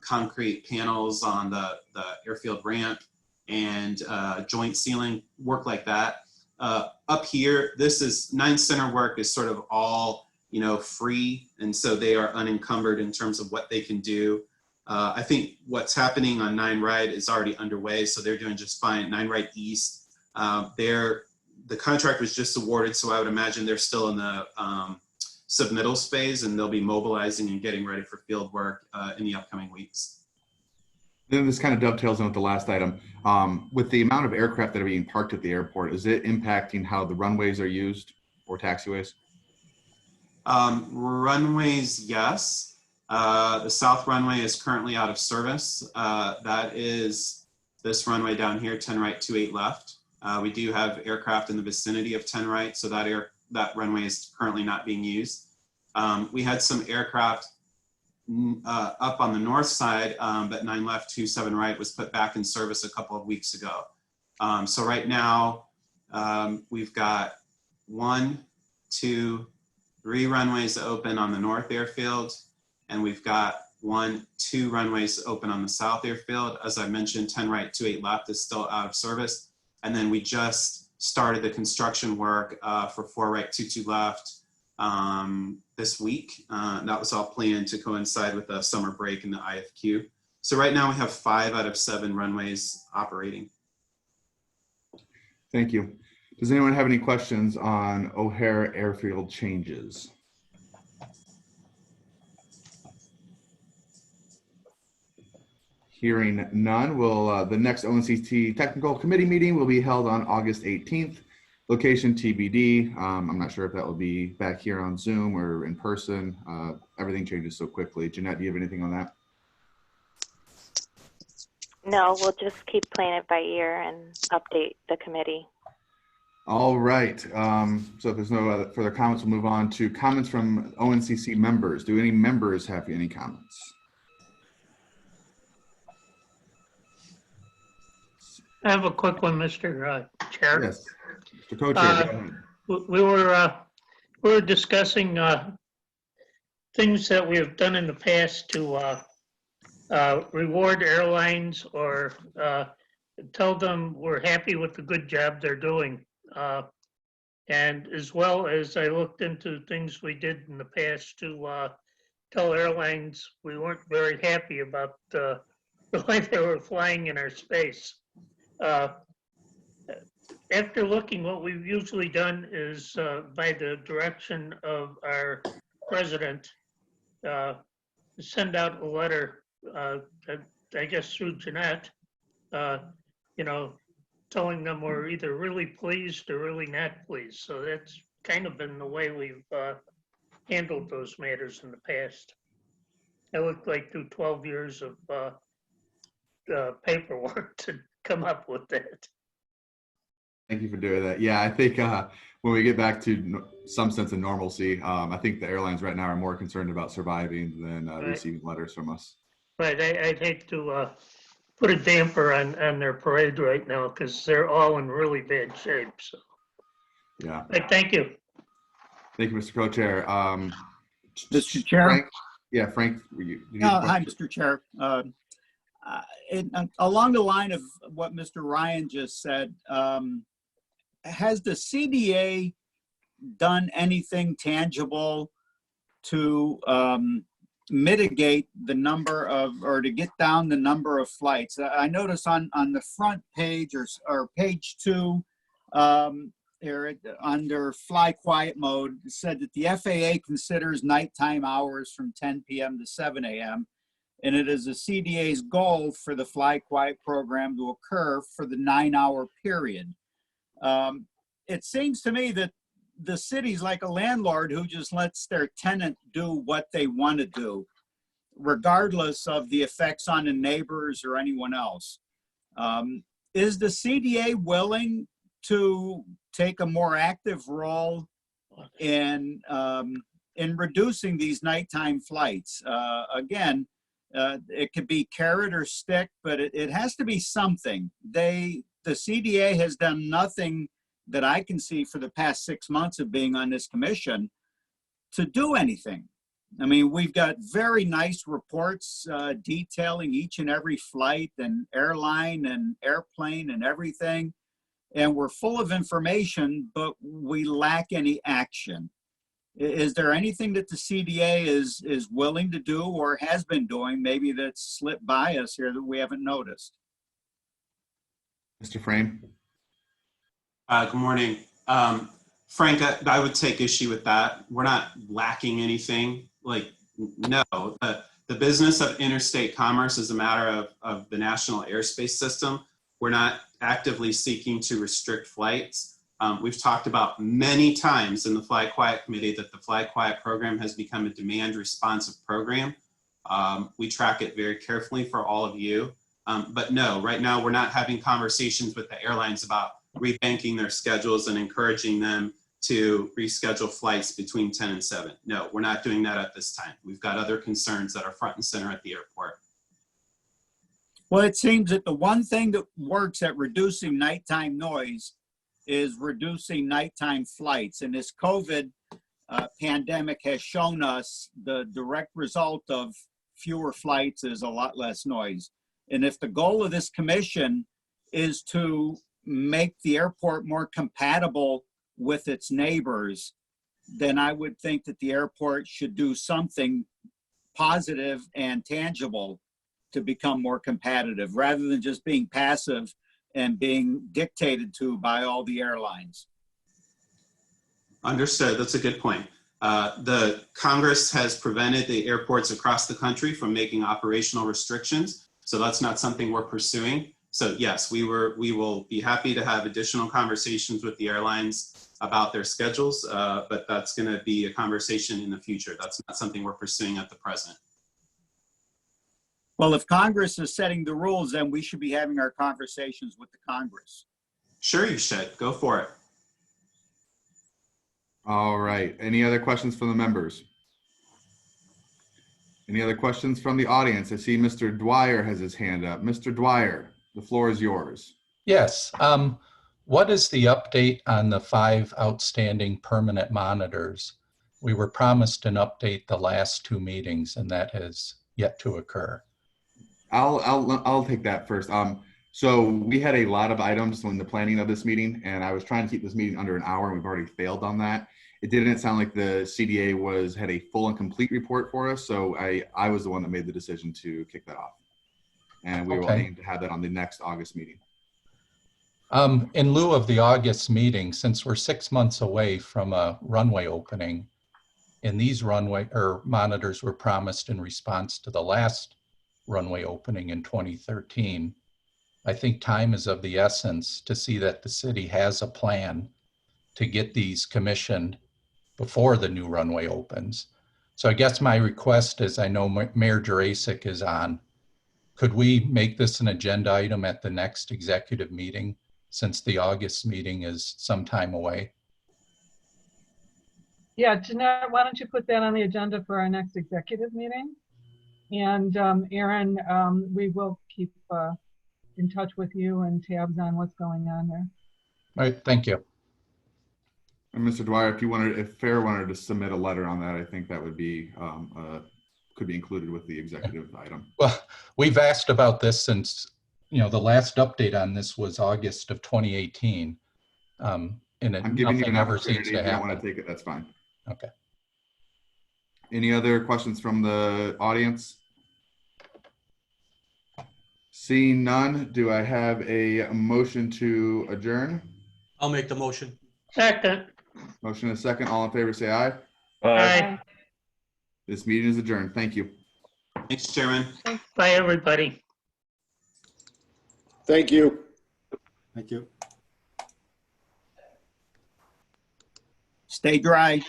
concrete panels on the airfield ramp and joint sealing, work like that. Up here, this is 9 Center work is sort of all, you know, free, and so they are unencumbered in terms of what they can do. I think what's happening on 9 Right is already underway, so they're doing just fine. 9 Right East, the contract was just awarded, so I would imagine they're still in the submittals phase, and they'll be mobilizing and getting ready for field work in the upcoming weeks. Then this kind of dovetails in with the last item. With the amount of aircraft that are being parked at the airport, is it impacting how the runways are used or taxiways? Runways, yes. The south runway is currently out of service. That is this runway down here, 10 right, 28 left. We do have aircraft in the vicinity of 10 right, so that runway is currently not being used. We had some aircraft up on the north side, but 9 left, 27 right was put back in service a couple of weeks ago. So right now, we've got 1, 2, 3 runways open on the north airfield, and we've got 2 runways open on the south airfield. As I mentioned, 10 right, 28 left is still out of service. And then we just started the construction work for 4 right, 22 left this week. That was all planned to coincide with the summer break and the IFQ. So right now we have 5 out of 7 runways operating. Thank you. Does anyone have any questions on O'Hare Airfield changes? Hearing none, the next ONCC technical committee meeting will be held on August 18th. Location TBD. I'm not sure if that will be back here on Zoom or in person. Everything changes so quickly. Jeanette, do you have anything on that? No, we'll just keep playing it by ear and update the committee. All right. So if there's no other further comments, we'll move on to comments from ONCC members. Do any members have any comments? I have a quick one, Mr. Chair. Yes, Mr. Co-Chair, go ahead. We were discussing things that we have done in the past to reward airlines or tell them we're happy with the good job they're doing. And as well as I looked into things we did in the past to tell airlines we weren't very happy about the way they were flying in our space. After looking, what we've usually done is by the direction of our president, send out a letter, I guess through Jeanette, telling them we're either really pleased or really not pleased. So that's kind of been the way we've handled those matters in the past. I looked like through 12 years of paperwork to come up with that. Thank you for doing that. Yeah, I think when we get back to some sense of normalcy, I think the airlines right now are more concerned about surviving than receiving letters from us. Right, I'd hate to put a damper on their parade right now because they're all in really bad shape. So, yeah. Right, thank you. Thank you, Mr. Co-Chair. Mr. Chair? Frank? Yeah, Frank. Hi, Mr. Chair. Along the line of what Mr. Ryan just said, has the CDA done anything tangible to mitigate the number of, or to get down the number of flights? I notice on the front page or page 2, under fly quiet mode, it said that the FAA considers nighttime hours from 10 p.m. to 7 a.m. and it is the CDA's goal for the fly quiet program to occur for the 9-hour period. It seems to me that the city's like a landlord who just lets their tenant do what they want to do, regardless of the effects on the neighbors or anyone else. Is the CDA willing to take a more active role in reducing these nighttime flights? Again, it could be carrot or stick, but it has to be something. The CDA has done nothing that I can see for the past 6 months of being on this commission to do anything. I mean, we've got very nice reports detailing each and every flight and airline and airplane and everything. And we're full of information, but we lack any action. Is there anything that the CDA is willing to do or has been doing, maybe that's slipped by us here that we haven't noticed? Mr. Frame. Good morning. Frank, I would take issue with that. We're not lacking anything. Like, no, the business of interstate commerce is a matter of the national airspace system. We're not actively seeking to restrict flights. We've talked about many times in the Fly Quiet Committee that the Fly Quiet program has become a demand responsive program. We track it very carefully for all of you. But no, right now we're not having conversations with the airlines about rebanking their schedules and encouraging them to reschedule flights between 10 and 7. No, we're not doing that at this time. We've got other concerns that are front and center at the airport. Well, it seems that the one thing that works at reducing nighttime noise is reducing nighttime flights. And this COVID pandemic has shown us the direct result of fewer flights is a lot less noise. And if the goal of this commission is to make the airport more compatible with its neighbors, then I would think that the airport should do something positive and tangible to become more competitive, rather than just being passive and being dictated to by all the airlines. Understood. That's a good point. The Congress has prevented the airports across the country from making operational restrictions. So that's not something we're pursuing. So yes, we will be happy to have additional conversations with the airlines about their schedules, but that's going to be a conversation in the future. That's not something we're pursuing at the present. Well, if Congress is setting the rules, then we should be having our conversations with the Congress. Sure, you should. Go for it. All right. Any other questions from the members? Any other questions from the audience? I see Mr. Dwyer has his hand up. Mr. Dwyer, the floor is yours. Yes. What is the update on the 5 outstanding permanent monitors? We were promised an update the last 2 meetings, and that has yet to occur. I'll take that first. So we had a lot of items in the planning of this meeting, and I was trying to keep this meeting under an hour, and we've already failed on that. It didn't sound like the CDA had a full and complete report for us, so I was the one that made the decision to kick that off. And we will aim to have that on the next August meeting. In lieu of the August meeting, since we're 6 months away from a runway opening, and these monitors were promised in response to the last runway opening in 2013, I think time is of the essence to see that the city has a plan to get these commissioned before the new runway opens. So I guess my request is, I know Mayor Jurasik is on, could we make this an agenda item at the next executive meeting, since the August meeting is some time away? Yeah, Jeanette, why don't you put that on the agenda for our next executive meeting? And Aaron, we will keep in touch with you and tabs on what's going on there. All right, thank you. And Mr. Dwyer, if FAIR wanted to submit a letter on that, I think that would be could be included with the executive item. Well, we've asked about this since, the last update on this was August of 2018. And I'm giving you an ever opportunity. seems to If you don't happen. want to take it, that's fine. Okay. Any other questions from the audience? Seeing none, do I have a motion to adjourn? I'll make the motion. Second. Motion and a second. All in favor, say aye. Aye. This meeting is adjourned. Thank you. Thanks, Chairman. Bye, everybody. Thank you. Stay dry.